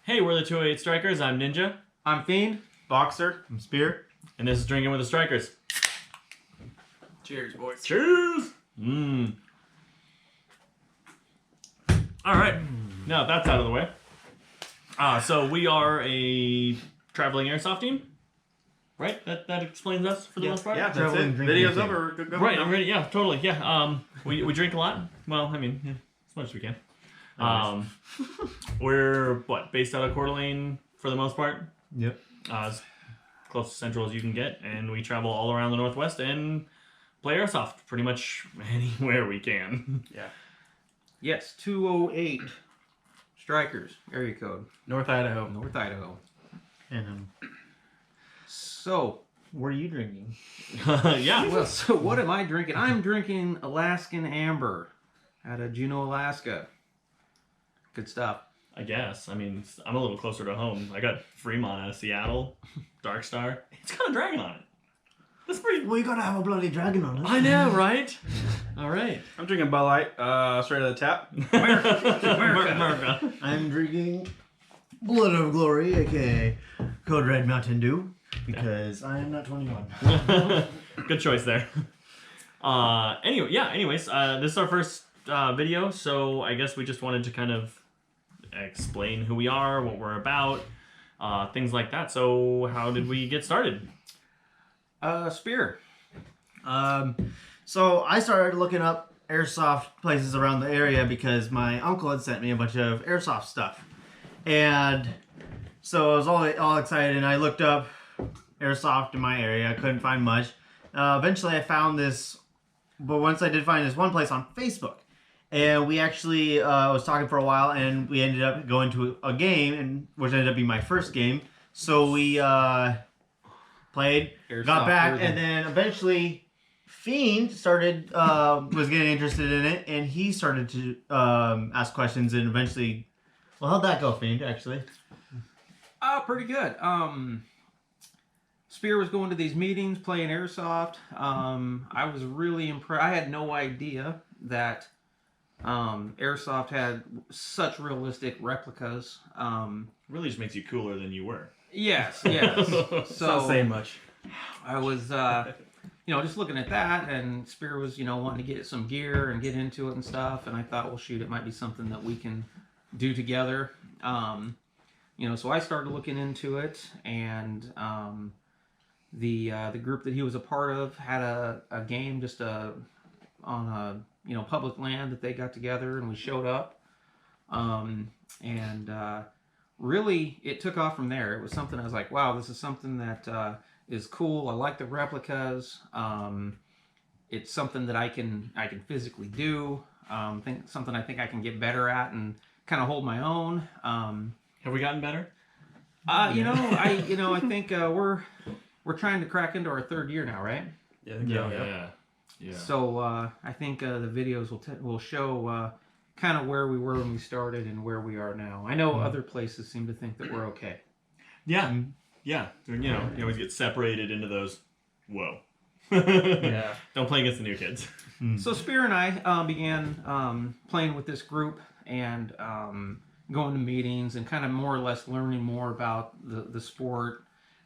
Hey, we're the 208 Strykers. I'm Ninja. I'm Fiend. Boxer. I'm Spear. And this is Drinking with the Strykers. Cheers, boys. Cheers! Alright, now that's out of the way. So we are a traveling airsoft team. Right? That explains us for the most part? Yeah, that's it. Videos up or good going. Right, I'm ready. Yeah, totally. Yeah. We drink a lot. Well, I mean, yeah, as much as we can. We're based out of Coeur d'Alene for the most part. Yep. As close to central as you can get, and we travel all around the Northwest and play airsoft pretty much anywhere we can. Yeah. Yes, 208 Strykers, area code. North Idaho. North Idaho. And So, what are you drinking? Yeah. well, so what am I drinking? I'm drinking Alaskan Amber out of Juneau, Alaska. Good stuff. I guess. I mean, I'm a little closer to home. I got Fremont out of Seattle, Dark Star. It's got a dragon on it. That's pretty. Well, you gotta have a bloody dragon on it. I know, right? All right. I'm drinking Bud Light, straight out of the tap. America. I'm drinking Blood of Glory, aka Code Red Mountain Dew, because I am not 21. Good choice there. Anyways, this is our first video, so I guess we just wanted to kind of explain who we are, what we're about, things like that. So how did we get started? Spear. So I started looking up airsoft places around the area because my uncle had sent me a bunch of airsoft stuff. And so I was all excited, and I looked up airsoft in my area. I couldn't find much. Eventually I found this, but once I did find this one place on Facebook. And we actually was talking for a while, and we ended up going to a game, which ended up being my first game. So we played, Airsoft got back, version. and then eventually Fiend started was getting interested in it, and he started to ask questions, and eventually, well, how'd that go, Fiend? Actually, Pretty good. Spear was going to these meetings, playing Airsoft. I was really impressed. I had no idea that Airsoft had such realistic replicas. Really just makes you cooler than you were. Yes. It's not So saying much. I was, just looking at that, and Spear was, wanting to get some gear and get into it and stuff. And I thought, well, shoot, it might be something that we can do together. So I started looking into it, and the group that he was a part of had a game just on a public land that they got together, and we showed up, and really it took off from there. It was something I was like, wow, this is something that is cool. I like the replicas. It's something that I can physically do. Something I think I can get better at and kind of hold my own. Have we gotten better? I think we're trying to crack into our third year now, right? Yeah. So I think the videos will show kind of where we were when we started and where we are now. I know other places seem to think that we're okay. Yeah. You always get separated into those. Whoa. Yeah. Don't play against the new kids. So Spear and I began playing with this group and going to meetings and kind of more or less learning more about the sport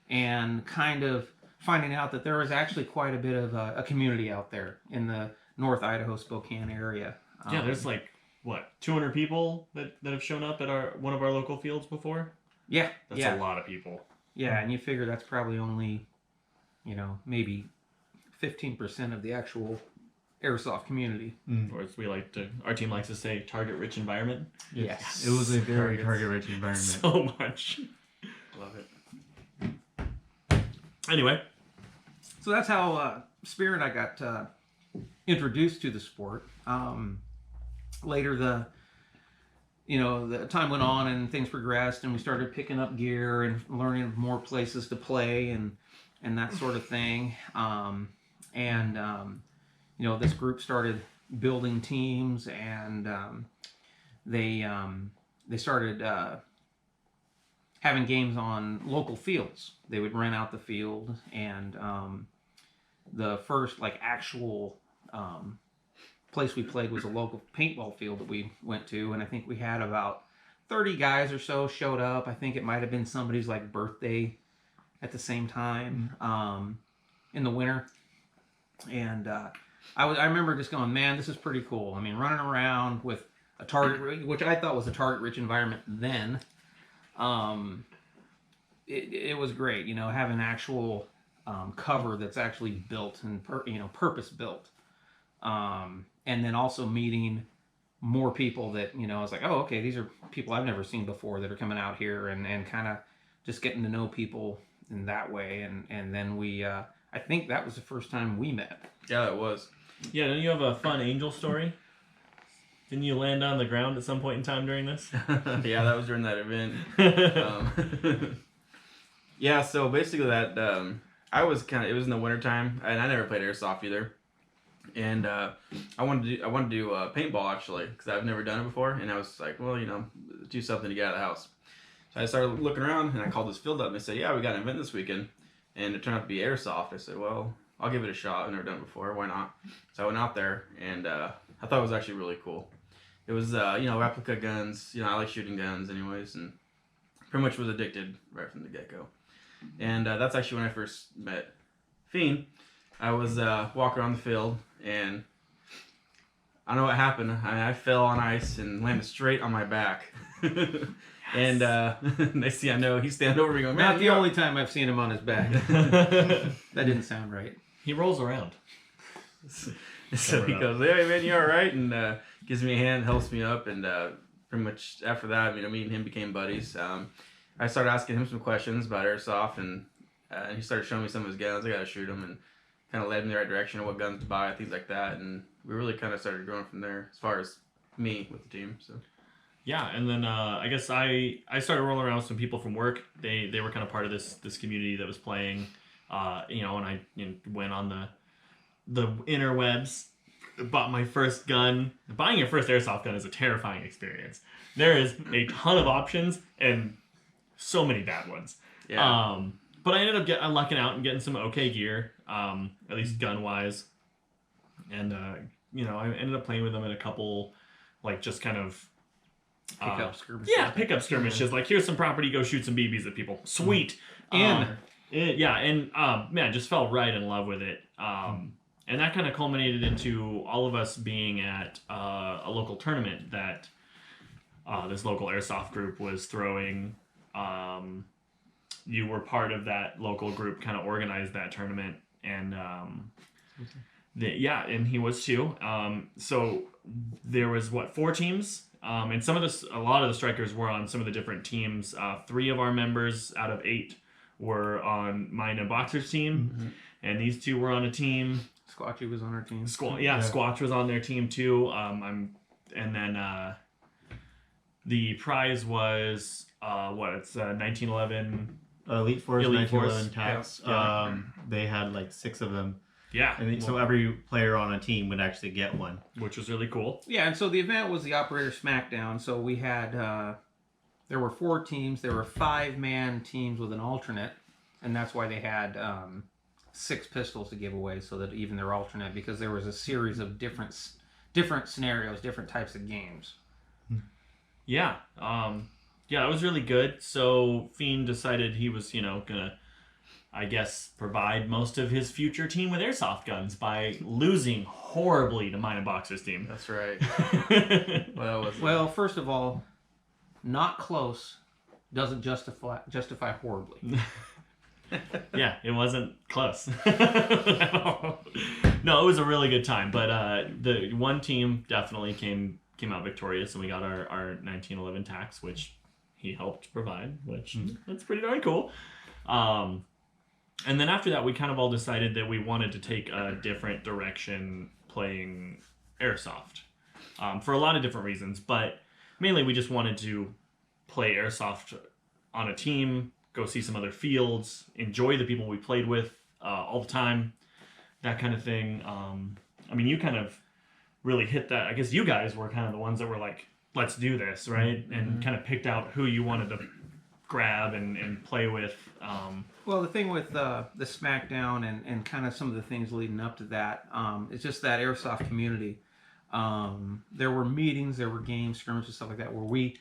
and kind of finding out that there was actually quite a bit of a community out there in the North Idaho Spokane area. Yeah, there's 200 people that have shown up at one of our local fields before? Yeah. That's a lot of people. Yeah, and you figure that's probably only, maybe 15% of the actual airsoft community. Or as our team likes to say, target-rich environment. Yes. it was a very target-rich environment. So much. Love it. Anyway. So that's how Spear and I got introduced to the sport. Later, the time went on and things progressed, and we started picking up gear and learning of more places to play and that sort of thing. This group started building teams, and they started having games on local fields. They would rent out the field, and the first actual place we played was a local paintball field that we went to, and I think we had about 30 guys or so showed up. I think it might have been somebody's like birthday at the same time in the winter. And I remember just going, man, this is pretty cool. I mean, running around with a target, which I thought was a target-rich environment then. It was great, you know, having actual cover that's actually built and purpose built, and then also meeting more people that, you know, I was like, oh, okay, these are people I've never seen before that are coming out here, and kind of just getting to know people in that way, and then we I think that was the first time we met. Yeah, it was. Yeah, don't you have a fun angel story? Didn't you land on the ground at some point in time during this? Yeah, that was during that event. Yeah, so basically that it was in the wintertime, and I never played airsoft either. And I wanted to do paintball actually, because I've never done it before, and I was like, well, you know, do something to get out of the house. So I started looking around, and I called this field up, and they said, yeah, we got an event this weekend, and it turned out to be airsoft. I said, well, I'll give it a shot. I've never done it before. Why not? So I went out there, and I thought it was actually really cool. It was, you know, replica guns. You know, I like shooting guns anyways, and pretty much was addicted right from the get-go. And that's actually when I first met Fiend. I was walking around the field, and I don't know what happened. I fell on ice and landed straight on my back. And next thing I know, he's standing over me going, man, Not the only time I've seen him on his back. That didn't sound right. He rolls around. So he goes, hey, man, you all right? And gives me a hand, helps me up, and pretty much after that, you know, me and him became buddies. I started asking him some questions about airsoft, and he started showing me some of his guns. I got to shoot them, and kind of led me in the right direction of what guns to buy, things like that. And we really kind of started growing from there as far as me with the team. So. Yeah, and then I guess I started rolling around with some people from work. They were kind of part of this community that was playing, you know, and I went on the interwebs, bought my first gun. Buying your first airsoft gun is a terrifying experience. There is a ton of options and so many bad ones. Yeah. But I ended up lucking out and getting some okay gear, at least gun wise, and you know, I ended up playing with them in a couple, like just kind of. Pickup skirmishes. Yeah, pickup skirmishes. Like, here's some property, go shoot some BBs at people. Sweet. And man, just fell right in love with it. And that kind of culminated into all of us being at a local tournament that this local airsoft group was throwing. You were part of that local group, kind of organized that tournament, and and he was too. So there was 4 teams. And a lot of the Strykers were on some of the different teams. 3 of our members out of 8 were on mine and Boxer's team, and these 2 were on a team. Squatchy was on our team. Squatch was on their team too. And then the prize was it's 1911 Elite Force, Elite 1911 Force. tax. Yeah. They had like 6 of them. Yeah, And so every player on a team would actually get one. which was really cool. Yeah, and so the event was the Operator Smackdown. So we had, there were 4 teams. There were 5-man teams with an alternate, and that's why they had 6 pistols to give away, so that even their alternate, because there was a series of different scenarios, different types of games. Yeah, it was really good. So Fiend decided he was, gonna, I guess, provide most of his future team with airsoft guns by losing horribly to mine and Boxer's team. That's right. Well, Well, first of all, not close doesn't justify horribly. Yeah, it wasn't close. No, it was a really good time. But the one team definitely came out victorious, and we got our 1911 tax, which he helped provide, which that's pretty darn cool. And then after that, we kind of all decided that we wanted to take a different direction playing airsoft for a lot of different reasons. But mainly, we just wanted to play airsoft on a team, go see some other fields, enjoy the people we played with all the time, that kind of thing. I mean, you kind of really hit that. I guess you guys were kind of the ones that were like, let's do this, right? And kind of picked out who you wanted to grab and play with. Well, the thing with the Smackdown and kind of some of the things leading up to that, it's just that airsoft community. There were meetings, there were games, skirmishes, stuff like that, where we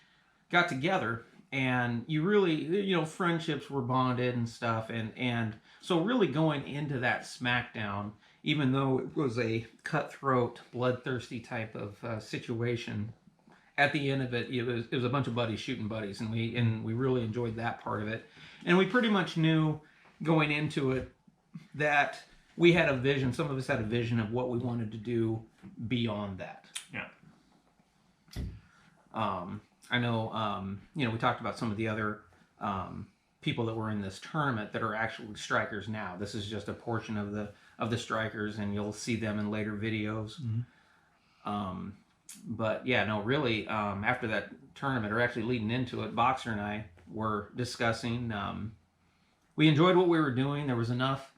got together, and you really, you know, friendships were bonded and stuff, and so really going into that SmackDown, even though it was a cutthroat, bloodthirsty type of situation, at the end of it, it was a bunch of buddies shooting buddies, and we really enjoyed that part of it, and we pretty much knew going into it that we had a vision. Some of us had a vision of what we wanted to do beyond that. Yeah. I know, you know, we talked about some of the other people that were in this tournament that are actually strikers now. This is just a portion of the strikers, and you'll see them in later videos. But yeah, no, really, after that tournament, or actually leading into it, Boxer and I were discussing. We enjoyed what we were doing. There was enough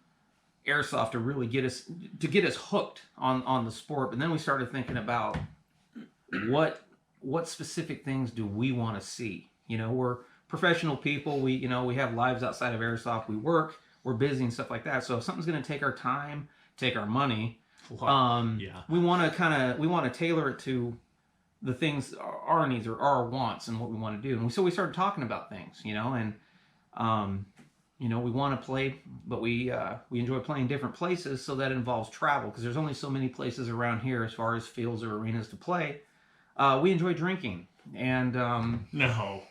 airsoft to really get us hooked on the sport. But then we started thinking about what specific things do we want to see. You know, we're professional people. We have lives outside of airsoft. We work. We're busy and stuff like that. So if something's going to take our time, take our money, we want to tailor it to the things, our needs or our wants, and what we want to do. And so we started talking about things, you know, and you know, we want to play, but we enjoy playing different places, so that involves travel, because there's only so many places around here as far as fields or arenas to play. We enjoy drinking, and No.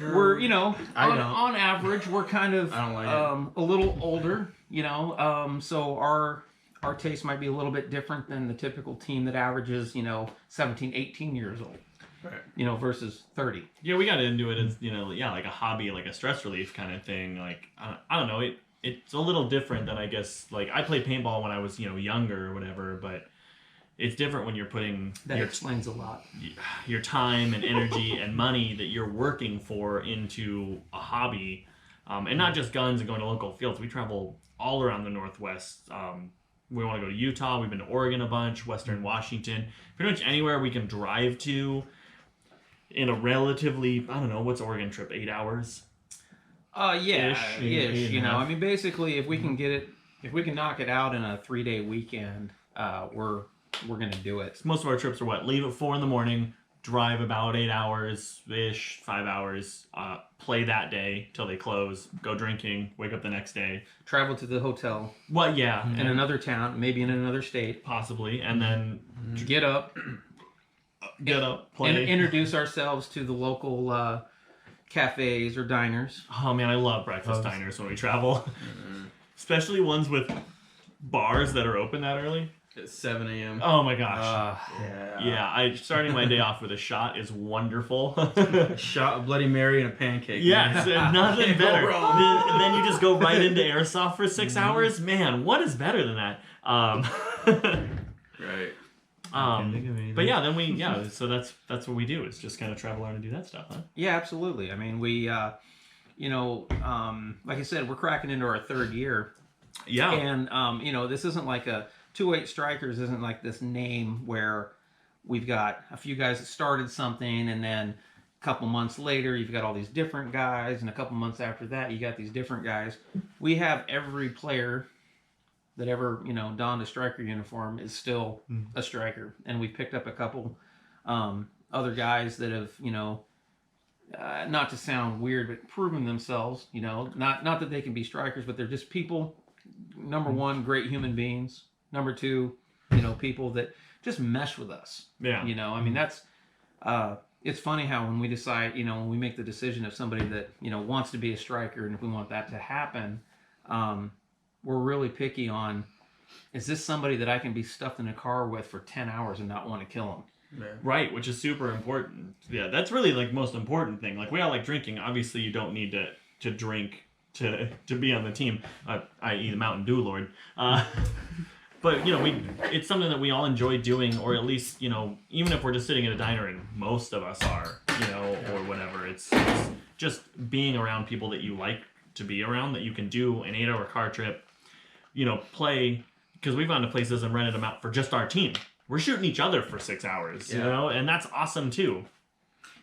we're, you know, on average, we're kind of I don't like a little older, you know, so our taste might be a little bit different than the typical team that averages, you know, 17, 18 years old. Right. You know, versus 30. Yeah, we got into it as, you know, yeah, like a hobby, like a stress relief kind of thing. Like, I don't know, it's a little different than, I guess, like, I played paintball when I was, you know, younger or whatever, but it's different when you're putting That explains a lot. your time and energy and money that you're working for into a hobby, and not just guns and going to local fields. We travel all around the Northwest. We want to go to Utah. We've been to Oregon a bunch, Western Washington, pretty much anywhere we can drive to in a relatively, I don't know, what's Oregon trip, 8 hours? Yeah, Ish, ish, you know. half. I mean, basically, if we can get it, if we can knock it out in a 3-day weekend, we're gonna do it. Most of our trips are what? Leave at 4 a.m, drive about 8 hours ish, 5 hours, play that day till they close, go drinking, wake up the next day. Travel to the hotel Well, yeah, in another town, maybe in another state. possibly, and then Get up, get up, play. and introduce ourselves to the local cafes or diners. Oh man, I love breakfast diners when we travel, especially ones with bars that are open that early. At 7 a.m. Oh my gosh. Yeah. Starting my day off with a shot is wonderful. A shot of Bloody Mary and a pancake. Yes, man. nothing Can't go better. wrong. Then you just go right into airsoft for 6 hours. Man, what is better than that? Right. But yeah, then so that's what we do. Is just kind of travel around and do that stuff, huh? Yeah, absolutely. I mean, we, you know, like I said, we're cracking into our 3rd year. Yeah. And, you know, this isn't like 2-8 Strykers isn't like this name where we've got a few guys that started something, and then a couple months later you've got all these different guys, and a couple months after that you got these different guys. We have every player that ever, you know, donned a striker uniform is still a striker, and we picked up a couple other guys that have, you know, not to sound weird, but proven themselves, you know, not that they can be strikers, but they're just people. Number one, great human beings. Number two, you know, people that just mesh with us. Yeah. You know, I mean, that's, it's funny how when we decide, you know, when we make the decision of somebody that, you know, wants to be a striker, and if we want that to happen, we're really picky on, is this somebody that I can be stuffed in a car with for 10 hours and not want to kill him? Yeah. Right, which is super important. Yeah, that's really like most important thing. Like we all like drinking. Obviously, you don't need to drink to be on the team, i.e. the Mountain Dew Lord. But you know, it's something that we all enjoy doing, or at least, you know, even if we're just sitting at a diner, and most of us are, you know, or whatever. It's just being around people that you like to be around, that you can do an 8-hour car trip, you know, play, because we've gone to places and rented them out for just our team. We're shooting each other for 6 hours, you know, and that's awesome too.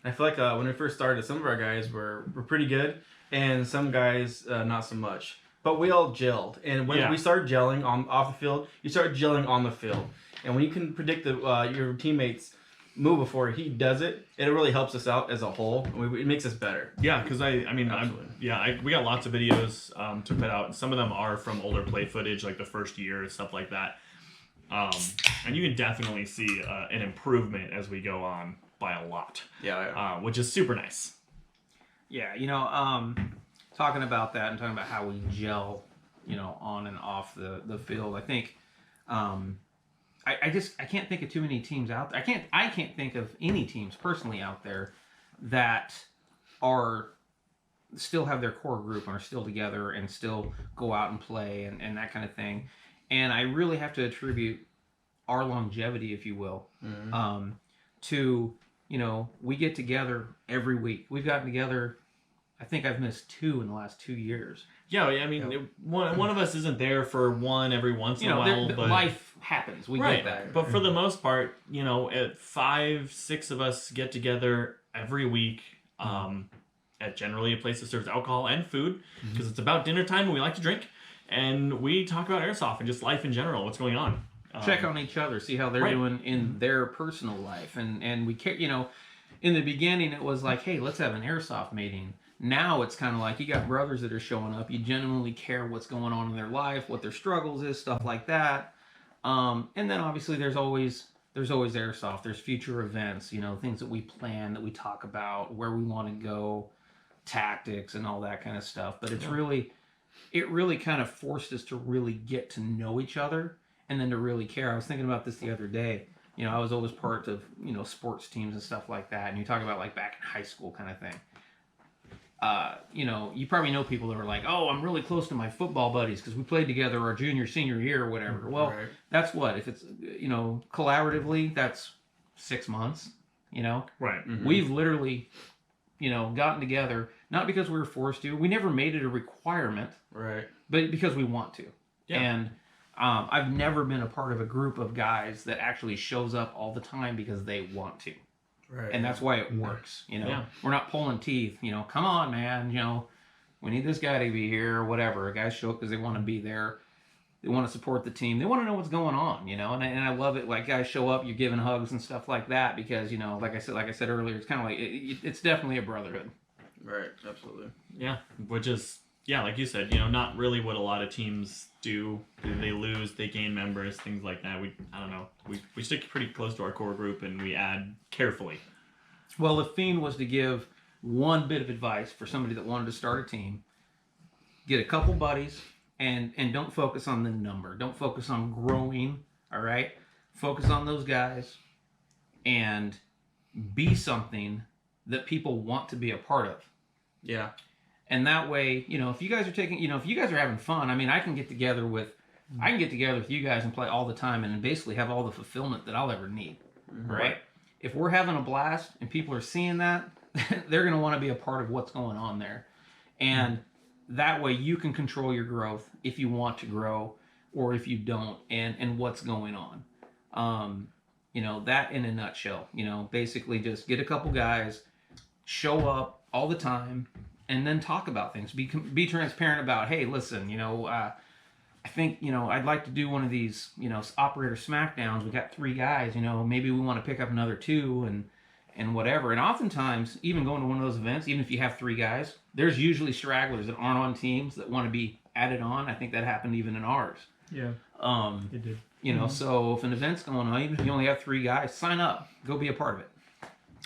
I feel like when we first started, some of our guys were pretty good, and some guys not so much. But we all gelled, and when we started gelling off the field, you start gelling on the field. And when you can predict your teammates' move before he does it, it really helps us out as a whole. It makes us better. Yeah, because we got lots of videos to put out. Some of them are from older play footage, like the first year and stuff like that. And you can definitely see an improvement as we go on by a lot. Yeah. Which is super nice. Yeah, talking about that and talking about how we gel, on and off the field. I think, I can't think of too many teams out there. I can't think of any teams personally out there that are still have their core group and are still together and still go out and play and that kind of thing. And I really have to attribute our longevity, if you will, to, we get together every week. We've gotten together, I think I've missed 2 in the last 2 years. Yeah, I mean, one of us isn't there for one every once in a while. But life happens. We get that. But for the most part, at 5, 6 of us get together every week at generally a place that serves alcohol and food because it's about dinner time and we like to drink. And we talk about airsoft and just life in general, what's going on. Check on each other, see how they're doing in their personal life. And we care, in the beginning it was like, hey, let's have an airsoft meeting. Now it's kind of like you got brothers that are showing up. You genuinely care what's going on in their life, what their struggles is, stuff like that. And then obviously there's always airsoft. There's future events, things that we plan, that we talk about, where we want to go, tactics and all that kind of stuff. But it really kind of forced us to really get to know each other and then to really care. I was thinking about this the other day. I was always part of, sports teams and stuff like that. And you talk about like back in high school kind of thing. You probably know people that are like, oh, I'm really close to my football buddies because we played together our junior, senior year or whatever. Well, that's what, if it's, collaboratively, that's 6 months, Right. Mm-hmm. We've literally, gotten together, not because we were forced to. We never made it a requirement. Right. But because we want to. Yeah. And I've never been a part of a group of guys that actually shows up all the time because they want to. Right. And that's why it works, Yeah. We're not pulling teeth, come on, man, we need this guy to be here or whatever. Guys show up because they want to be there. They want to support the team. They want to know what's going on, and I love it. Like guys show up, you're giving hugs and stuff like that because, like I said earlier, it's kind of like, it's definitely a brotherhood. Right. Absolutely. Yeah. Which is, like you said, not really what a lot of teams do. They lose, they gain members, things like that. I don't know. We stick pretty close to our core group and we add carefully. Well, if Fiend was to give one bit of advice for somebody that wanted to start a team, get a couple buddies and don't focus on the number. Don't focus on growing, all right? Focus on those guys and be something that people want to be a part of. Yeah. And that way, if you guys are if you guys are having fun, I mean, I can get together with you guys and play all the time and basically have all the fulfillment that I'll ever need, right? If we're having a blast and people are seeing that, they're going to want to be a part of what's going on there. And that way you can control your growth if you want to grow or if you don't and what's going on. That in a nutshell, basically just get a couple guys, show up all the time, and then talk about things. Be transparent about, hey, listen, I think, I'd like to do one of these, operator smackdowns. We got 3 guys, maybe we want to pick up another 2 and whatever. And oftentimes, even going to one of those events, even if you have 3 guys, there's usually stragglers that aren't on teams that want to be added on. I think that happened even in ours. Yeah. It did. So if an event's going on, even if you only have 3 guys, sign up, go be a part of it.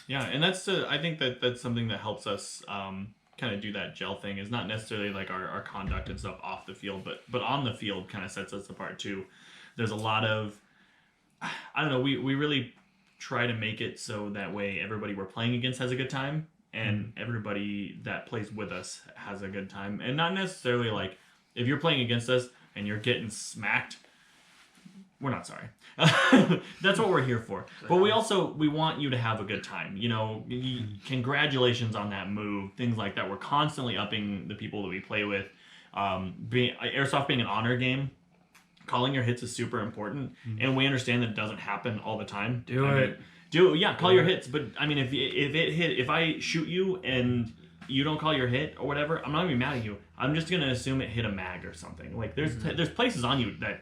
Yeah, and I think that's something that helps us kind of do that gel thing. Is not necessarily like our conduct and stuff off the field, but on the field kind of sets us apart too. There's a lot of, I don't know, we really try to make it so that way everybody we're playing against has a good time and everybody that plays with us has a good time. And not necessarily like if you're playing against us and you're getting smacked, we're not sorry. That's what we're here for. But we want you to have a good time. Congratulations on that move, things like that. We're constantly upping the people that we play with. Airsoft being an honor game, calling your hits is super important. And we understand that it doesn't happen all the time. Call your hits. But I mean, if I shoot you and you don't call your hit or whatever, I'm not gonna be mad at you. I'm just gonna assume it hit a mag or something. Like there's places on you that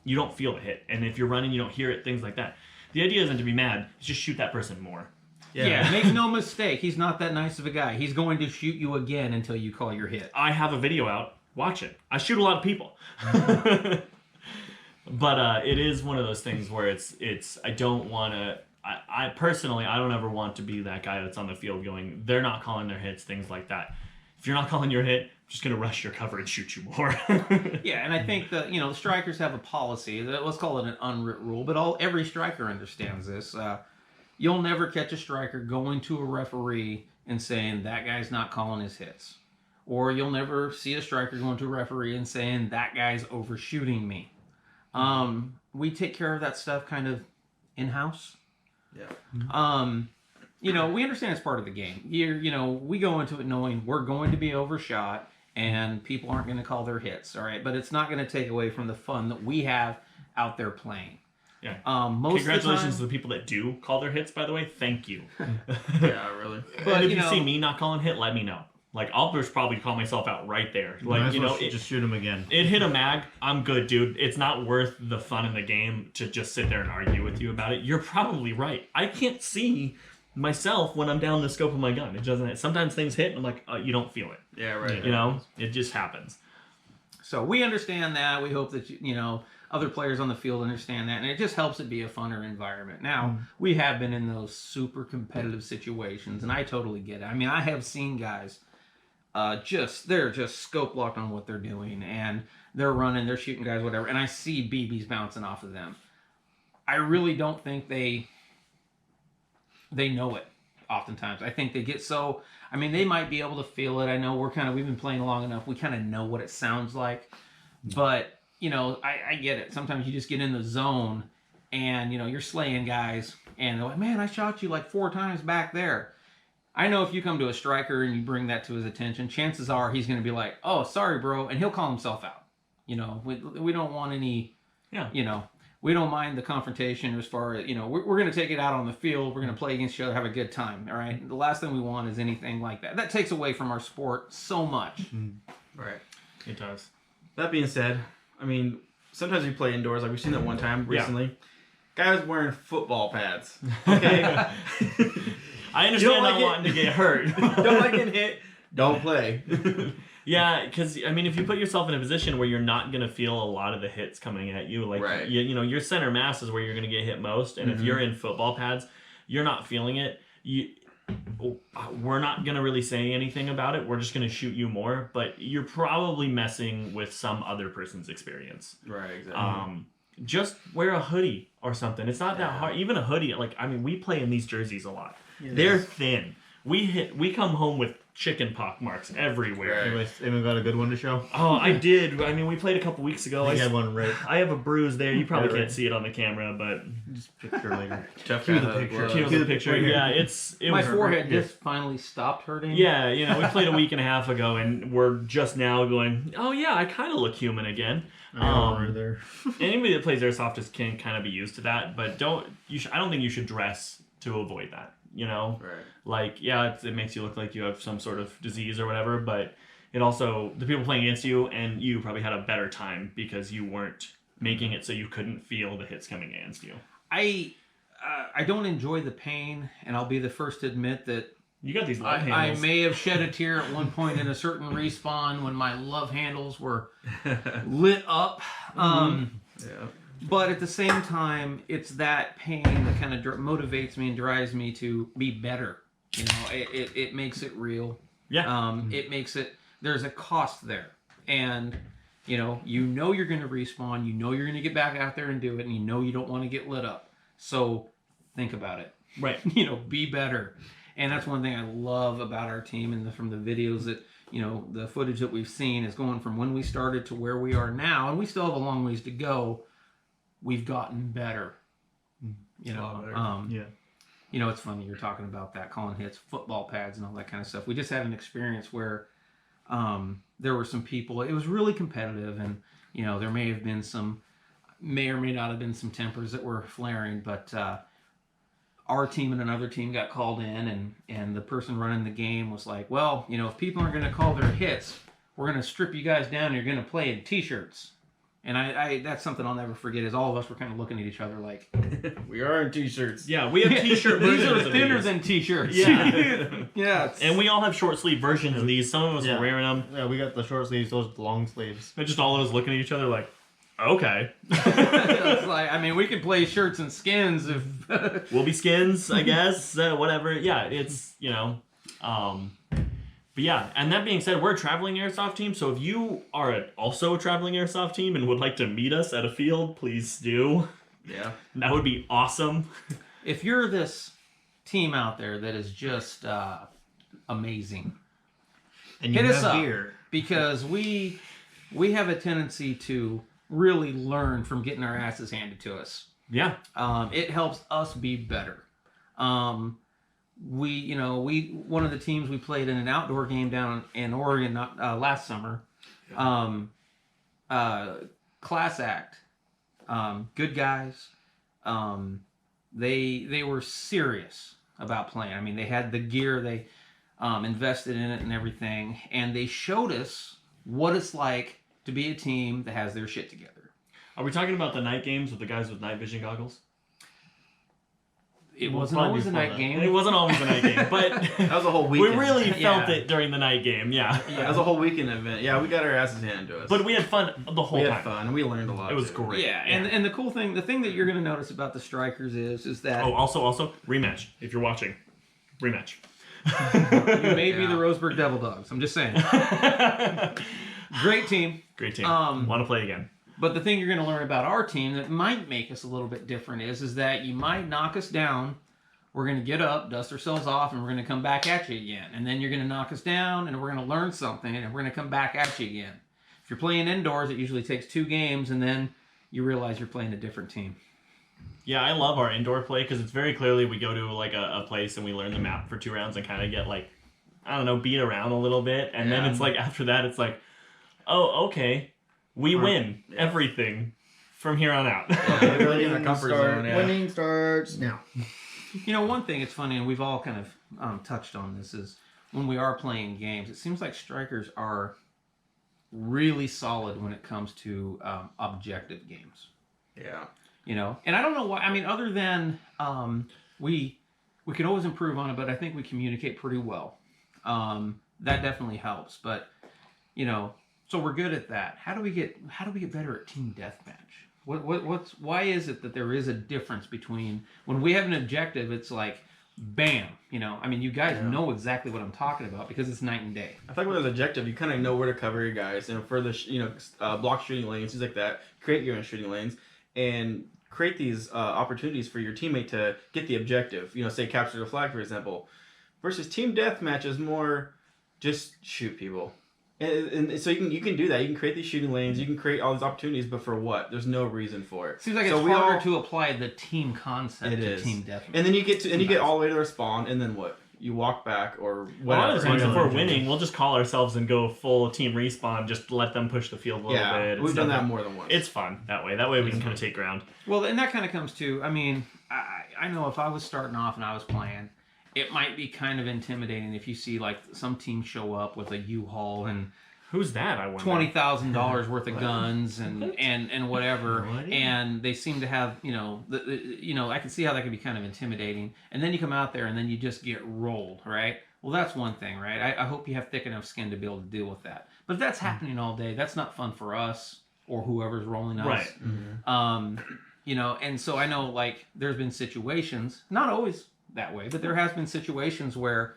you don't feel the hit, and if you're running, you don't hear it, things like that. The idea isn't to be mad. It's just shoot that person more. Yeah, make no mistake. He's not that nice of a guy. He's going to shoot you again until you call your hit. I have a video out. Watch it. I shoot a lot of people. But it is one of those things where it's I don't want to. I personally, I don't ever want to be that guy that's on the field going, they're not calling their hits, things like that. If you're not calling your hit, I'm just going to rush your cover and shoot you more. Yeah, and I think that, the strikers have a policy, let's call it an unwritten rule, but every striker understands this. You'll never catch a striker going to a referee and saying, that guy's not calling his hits. Or you'll never see a striker going to a referee and saying, that guy's overshooting me. We take care of that stuff kind of in-house. Yeah. We understand it's part of the game. We go into it knowing we're going to be overshot and people aren't going to call their hits, all right? But it's not going to take away from the fun that we have out there playing. Yeah. Congratulations to the people that do call their hits, by the way. Thank you. Yeah, really. But if you see me not calling hit, let me know. Like, I'll just probably call myself out right there. Like, just shoot him again. It hit a mag. I'm good, dude. It's not worth the fun in the game to just sit there and argue with you about it. You're probably right. I can't see myself when I'm down the scope of my gun. It doesn't. Sometimes things hit and I'm like, you don't feel it. Yeah, right. It just happens. So we understand that. We hope that other players on the field understand that, and it just helps it be a funner environment. Now, we have been in those super competitive situations, and I totally get it. I mean, I have seen guys they're just scope locked on what they're doing, and they're running, they're shooting guys, whatever, and I see BBs bouncing off of them. I really don't think they know it oftentimes. I think they get they might be able to feel it. I know we've been playing long enough, we kind of know what it sounds like, but I get it. Sometimes you just get in the zone and, you're slaying guys and they're like, man, I shot you like 4 times back there. I know if you come to a striker and you bring that to his attention, chances are he's going to be like, oh, sorry, bro. And he'll call himself out. We don't want any, we don't mind the confrontation as far as, we're going to take it out on the field. We're going to play against each other, have a good time. All right. The last thing we want is anything like that. That takes away from our sport so much. Right. It does. That being said, I mean, sometimes we play indoors. Like we've seen that one time recently. Guy was wearing football pads. Okay. I understand not wanting to get hurt. Don't like getting hit. Don't play. Yeah, because if you put yourself in a position where you're not gonna feel a lot of the hits coming at you, like right. Your center mass is where you're gonna get hit most, and if you're in football pads, you're not feeling it. We're not gonna really say anything about it. We're just gonna shoot you more, but you're probably messing with some other person's experience. Right. Exactly. Just wear a hoodie or something. It's not that hard. Even a hoodie. We play in these jerseys a lot. Yes. They're thin. We come home with chicken pox marks everywhere. Right. Anyone got a good one to show? Oh, I did. We played a couple weeks ago. I had one right. I have a bruise there. You probably can't see it on the camera, but just picture later. Cue the picture. Cue the picture. Yeah, it my was forehead just finally stopped hurting. Yeah, we played a week and a half ago, and we're just now going, oh yeah, I kind of look human again. There. Anybody that plays airsoft can kind of be used to that, but I don't think you should dress to avoid that. Right. It makes you look like you have some sort of disease or whatever, but it also, the people playing against you and you probably had a better time because you weren't making it so you couldn't feel the hits coming against you. I don't enjoy the pain, and I'll be the first to admit that you got these love handles. I may have shed a tear at one point in a certain respawn when my love handles were lit up. Yeah. But at the same time, it's that pain that kind of motivates me and drives me to be better. It makes it real. Yeah. It makes it, there's a cost there. And, you're going to respawn. You're going to get back out there and do it. And you don't want to get lit up. So think about it. Right. Be better. And that's one thing I love about our team, and from the videos that, the footage that we've seen is going from when we started to where we are now. And we still have a long ways to go. We've gotten better. It's funny you're talking about that, calling hits, football pads, and all that kind of stuff. We just had an experience where there were some people. It was really competitive, and there may or may not have been some tempers that were flaring, but our team and another team got called in, and the person running the game was like, well, if people aren't going to call their hits, we're going to strip you guys down and you're going to play in t-shirts. And I that's something I'll never forget. Is all of us were kind of looking at each other like, We are in t-shirts. Yeah, we have t-shirt these versions are of thinner these. than t-shirts. Yeah. Yeah. And we all have short sleeve versions of these. Some of us Yeah. are wearing them. Yeah, we got the short sleeves, those long sleeves. And just all of us looking at each other like, okay. It's like, I mean, we could play shirts and skins if. We'll be skins, I guess. Whatever. Yeah, it's, but yeah, and that being said, we're a traveling airsoft team, so if you are also a traveling airsoft team and would like to meet us at a field, please do. Yeah. That would be awesome. If you're this team out there that is just amazing, And you hit us have up beer. because we have a tendency to really learn from getting our asses handed to us. Yeah. It helps us be better. We one of the teams we played in an outdoor game down in Oregon last summer. Class act, good guys. They were serious about playing. I mean, they had the gear, they invested in it and everything, and they showed us what it's like to be a team that has their shit together. Are we talking about the night games with the guys with night vision goggles? It Well, wasn't probably always a before night that. game. It wasn't always a night game, but That was a whole we weekend. really felt Yeah. it during the night game, yeah. That was a whole weekend event. Yeah, we got our asses handed to us. But we had fun the whole we had time. fun. And we learned a lot. It was too. great. Yeah, and the cool thing, the thing that you're going to notice about the Strykers is that Oh, also, rematch. If you're watching, rematch. you may be Yeah. the Roseburg Devil Dogs. I'm just saying. Great team. Great team. Um, Want to play again. But the thing you're going to learn about our team that might make us a little bit different is that you might knock us down. We're going to get up, dust ourselves off, and we're going to come back at you again. And then you're going to knock us down, and we're going to learn something, and we're going to come back at you again. If you're playing indoors, it usually takes 2 games, and then you realize you're playing a different team. Yeah, I love our indoor play because it's very clearly we go to like a place and we learn the map for 2 rounds and kind of get like, I don't know, beat around a little bit. And then Yeah. it's like after that, it's like, oh, okay, we win Yeah. everything from here on out. Yeah, really in our comfort zone, yeah. Winning starts now. You know, one thing, it's funny, and we've all kind of touched on this, is when we are playing games, it seems like Strykers are really solid when it comes to objective games. Yeah. You know, and I don't know why. I mean, other than we can always improve on it, but I think we communicate pretty well. That definitely helps. But you know, so we're good at that. How do we get better at team deathmatch? Why is it that there is a difference between when we have an objective? It's like, bam, you know. I mean, you guys know exactly what I'm talking about because it's night and day. I think with an objective, you kind of know where to cover your guys, and for the block shooting lanes, things like that. Create your own shooting lanes and create these opportunities for your teammate to get the objective. You know, say capture the flag, for example. Versus team deathmatch is more just shoot people. And so you can do that. You can create these shooting lanes. You can create all these opportunities, but for what? There's no reason for it. Seems like So it's we harder all- to apply the team concept It to is. team deathmatch. And then you get all the way to their spawn, and then what? You walk back or A lot whatever. of times, if Yeah. we're winning, we'll just call ourselves and go full team respawn. Just let them push the field a little Yeah, bit. we've done that Stuff. more than once. It's fun that way. That way we can kind of take ground. Well, and that kind of comes to, I mean, I know if I was starting off and I was playing, it might be kind of intimidating if you see like some team show up with a U-Haul and Who's that? I wonder. $20,000 worth of guns and whatever, No idea. and they seem to have, you know, I can see how that could be kind of intimidating. And then you come out there and then you just get rolled, right? Well, that's one thing, right? I hope you have thick enough skin to be able to deal with that. But if that's happening all day, that's not fun for us or whoever's rolling us. Right. You know, and so I know like there's been situations, not always that way, but there has been situations where,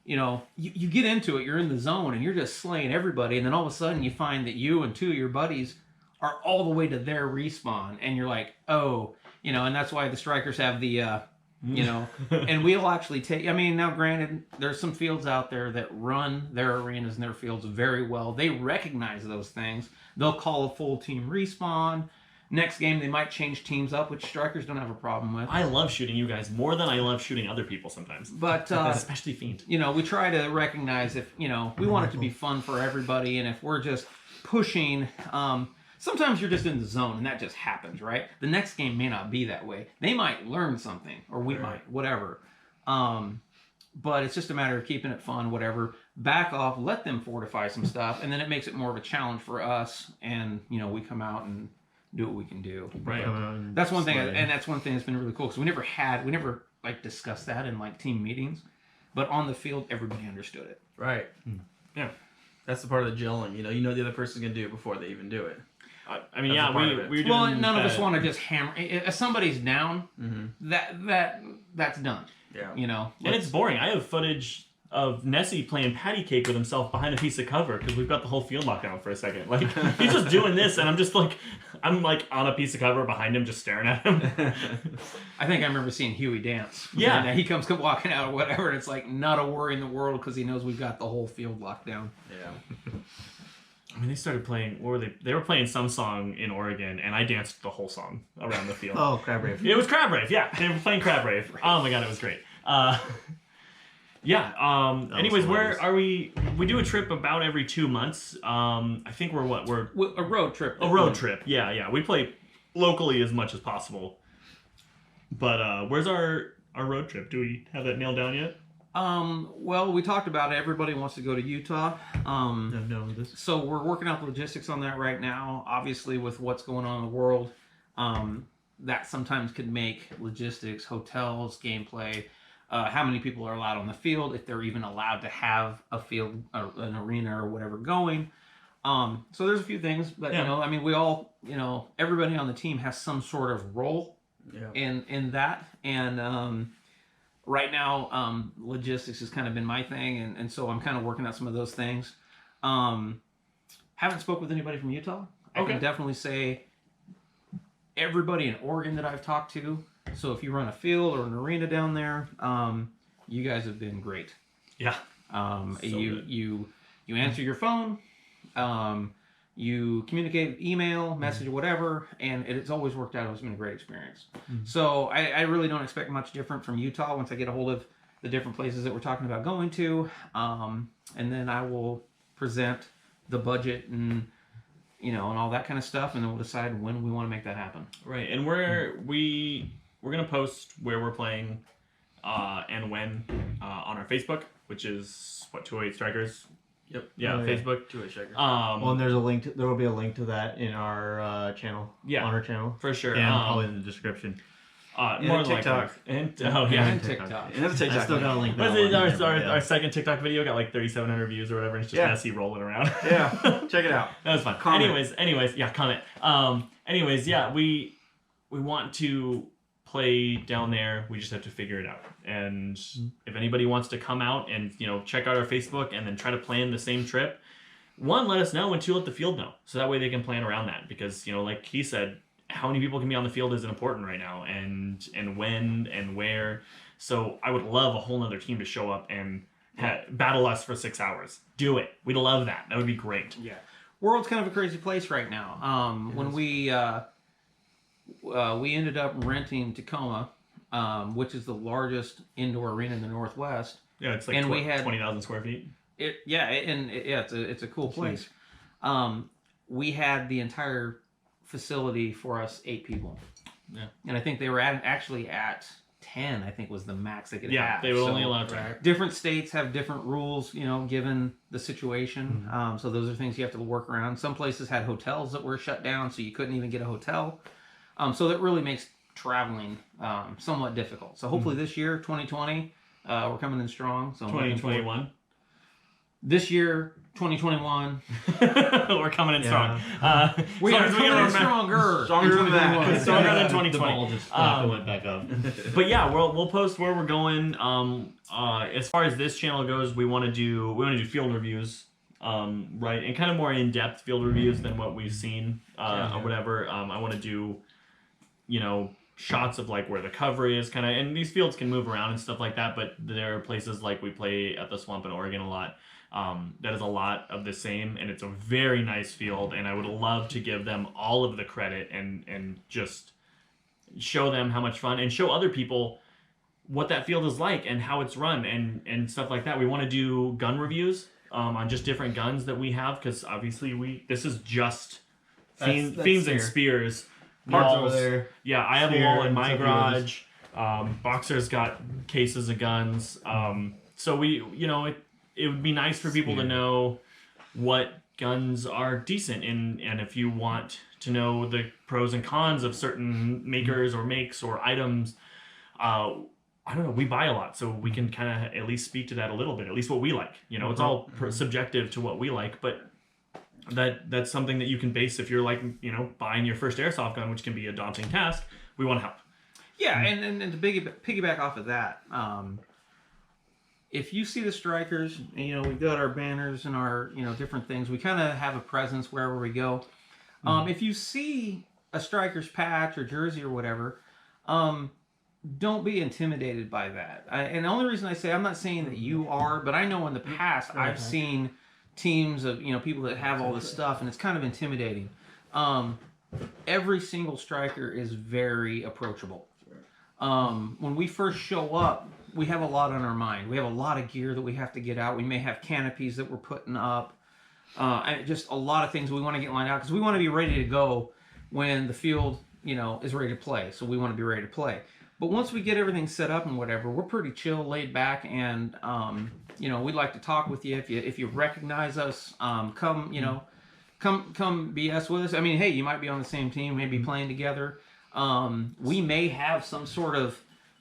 you know, you get into it, you're in the zone and you're just slaying everybody, and then all of a sudden you find that you and 2 of your buddies are all the way to their respawn, and you're like, oh, you know, and that's why the Strykers have the you know, and we'll actually take, I mean, now granted, there's some fields out there that run their arenas and their fields very well. They recognize those things. They'll call a full team respawn. Next game, they might change teams up, which Strykers don't have a problem with. I love shooting you guys more than I love shooting other people sometimes. But, Especially Fiend. you know, we try to recognize if, you know, we want it to be fun for everybody, and if we're just pushing, sometimes you're just in the zone, and that just happens, right? The next game may not be that way. They might learn something, or we might, whatever. But it's just a matter of keeping it fun, whatever. back off, let them fortify some stuff, and then it makes it more of a challenge for us, and we come out and do what we can do. Right. That's one thing, and that's one thing that's been really cool, because we never like discussed that in like team meetings, but on the field everybody understood it. Right. Yeah. That's the part of the gelling. You know the other person's gonna do it before they even do it. I mean, That's a part of we it. we're Well, doing none of us that. want to just hammer. If somebody's down, that's done. Yeah. And it's boring. I have footage of Nessie playing patty cake with himself behind a piece of cover because we've got the whole field locked down for a second. Like, he's just doing this, and I'm like on a piece of cover behind him, just staring at him. I think I remember seeing Huey dance. Yeah. And he comes walking out or whatever, and it's like not a worry in the world because he knows we've got the whole field locked down. Yeah. I mean, they started playing. What were they? They were playing some song in Oregon, and I danced the whole song around the field. Oh, Crab Rave. It was Crab Rave, yeah. They were playing Crab Rave. Oh my god, it was great. Yeah. Anyways, where are we? We do a trip about every 2 months. I think we're A road trip. a road trip. Yeah. We play locally as much as possible. But where's our road trip? Do we have that nailed down yet? Well, we talked about it. Everybody wants to go to Utah. No, this. So we're working out the logistics on that right now. Obviously, with what's going on in the world, that sometimes could make logistics, hotels, gameplay, how many people are allowed on the field, if they're even allowed to have a field, an arena or whatever going. So there's a few things, but I mean, we all, everybody on the team has some sort of role in that, and right now, logistics has kind of been my thing, and so I'm kind of working out some of those things. Haven't spoke with anybody from Utah. I can definitely say everybody in Oregon that I've talked to. So if you run a field or an arena down there, you guys have been great. Yeah. You answer your phone, you communicate email, message, whatever, and it's always worked out. It's been a great experience. So I really don't expect much different from Utah once I get a hold of the different places that we're talking about going to, and then I will present the budget and and all that kind of stuff, and then we'll decide when we want to make that happen. Right, and we're gonna post where we're playing, and when, on our Facebook, which is 208 Strykers. Yep. Yeah, Facebook. 208 Strykers. Well, and there's a link. There will be a link to that in our channel. Yeah. On our channel. For sure. And probably in the description. More than TikTok. likely. And And TikTok. And that's a I TikTok. still got a link. Was that it one. our second TikTok video got like 3,700 views or whatever, and it's just Nessie rolling around. Yeah. Check it out. That was fun. Comment. Anyways, yeah, comment. Yeah, we want to play down there. We just have to figure it out. And if anybody wants to come out and check out our Facebook and then try to plan the same trip, one, let us know, and two, let the field know, so that way they can plan around that. Because like he said, how many people can be on the field isn't important right now, and when and where. So I would love a whole nother team to show up and battle us for 6 hours. Do it. We'd love that. That would be great. Yeah. World's kind of a crazy place right now. When we ended up renting Tacoma, which is the largest indoor arena in the Northwest. Yeah, it's like And we had 20,000 square feet. It's a cool place. We had the entire facility for us 8 people. Yeah. And I think they were actually at 10, I think was the max they could have. Yeah, they would only allow 10. Different states have different rules, given the situation. So those are things you have to work around. Some places had hotels that were shut down, so you couldn't even get a hotel. So that really makes traveling somewhat difficult. So hopefully this year, 2020, we're coming in strong. So 2021. This year, 2021, we're coming in strong. we are coming in stronger. Stronger than that. Stronger than The 2020. ball just stopped and went back up. But yeah, we'll post where we're going. As far as this channel goes, we want to do field reviews, right, and kind of more in-depth field reviews than what we've seen, or whatever. I want to do, shots of like where the cover is, kind of, and these fields can move around and stuff like that. But there are places like we play at the Swamp in Oregon a lot. That is a lot of the same, and it's a very nice field, and I would love to give them all of the credit and just show them how much fun, and show other people what that field is like and how it's run and stuff like that. We want to do gun reviews on just different guns that we have, because obviously this is just That's Fiends and Spear. Spears. Parts over Walls. there. Yeah, I have Spear them all in and my some garage. Boxer's got cases of guns. So we, it would be nice for people to know what guns are decent and if you want to know the pros and cons of certain makers or makes or items. I don't know, we buy a lot, so we can kind of at least speak to that a little bit, at least what we like. You know, it's all subjective to what we like, but that's something that you can base if you're like, you know, buying your first airsoft gun, which can be a daunting task. We want to help. Yeah, and to piggyback off of that, if you see the Strykers, you know, we've got our banners and our, you know, different things. We kind of have a presence wherever we go. If you see a Strykers patch or jersey or whatever, don't be intimidated by that. And the only reason I say, I'm not saying that you are, but I know in the past I've seen teams of, you know, people that have all this stuff, and it's kind of intimidating. Every single Stryker is very approachable. When we first show up, we have a lot on our mind. We have a lot of gear that we have to get out. We may have canopies that we're putting up. Just a lot of things we want to get lined out because we want to be ready to go when the field, you know, is ready to play. So we want to be ready to play. But once we get everything set up and whatever, we're pretty chill, laid back, and you know, we'd like to talk with you. If you recognize us, come, you know, come BS with us. I mean, hey, you might be on the same team, maybe playing together. We may have some sort of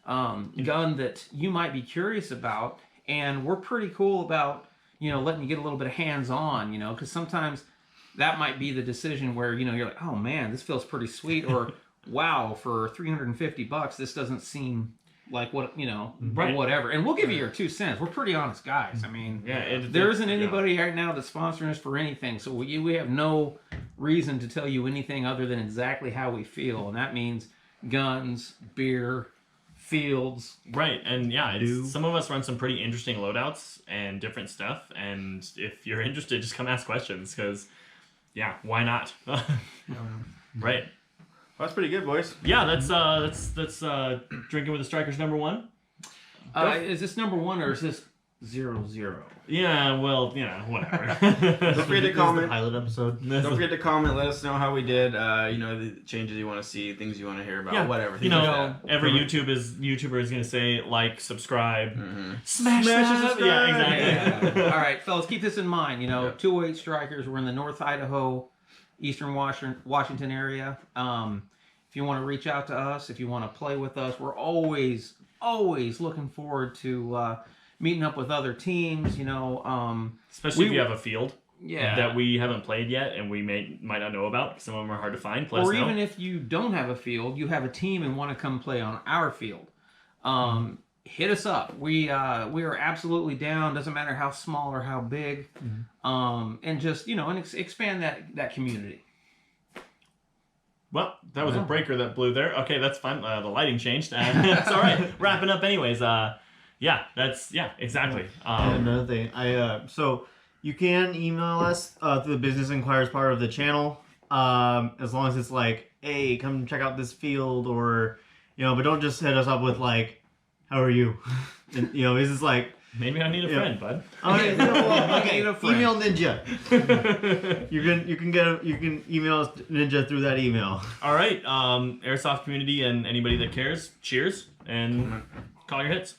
gun that you might be curious about, and we're pretty cool about, you know, letting you get a little bit of hands-on, you know, because sometimes that might be the decision where, you know, you're like, oh man, this feels pretty sweet, or wow, for $350, this doesn't seem like what, you know, whatever. And we'll give you your 2 cents. We're pretty honest guys. I mean, there isn't anybody right now that's sponsoring us for anything, so we have no reason to tell you anything other than exactly how we feel, and that means guns, beer, fields. Right, and yeah, some of us run some pretty interesting loadouts and different stuff, and if you're interested, just come ask questions, because, yeah, why not? Right. Well, that's pretty good, boys. Yeah, that's drinking with the Strykers #1. Is this #1 or is this 00? Yeah, well, yeah, whatever. Don't forget to comment. Pilot episode. Don't forget to comment. Let us know how we did. You know, the changes you want to see, things you want to hear about, Yeah. whatever. You know, like that. every YouTuber is gonna say like, subscribe, Smash that. subscribe. Yeah, exactly. All right, fellas, keep this in mind. You know, 208 Strykers. We're in the North Idaho, Eastern Washington area. If you want to reach out to us, if you want to play with us, we're always looking forward to meeting up with other teams. You know, Especially if you have a field yeah, that we haven't played yet and we might not know about. Some of them are hard to find. or even if you don't have a field, you have a team and want to come play on our field. Hit us up. We are absolutely down. Doesn't matter how small or how big. And just, you know, and expand that community. Well, that was a breaker that blew there. Okay, that's fine. The lighting changed. It's all right. Wrapping up anyways. Exactly. And another thing, so you can email us through the Business Inquirers part of the channel, as long as it's like, hey, come check out this field, or, you know, but don't just hit us up with like, how are you? And, you know, it's just like, maybe I need a friend, bud. okay, Need a friend. email Ninja. you can email us Ninja through that email. All right, Airsoft community and anybody that cares, cheers and call your hits.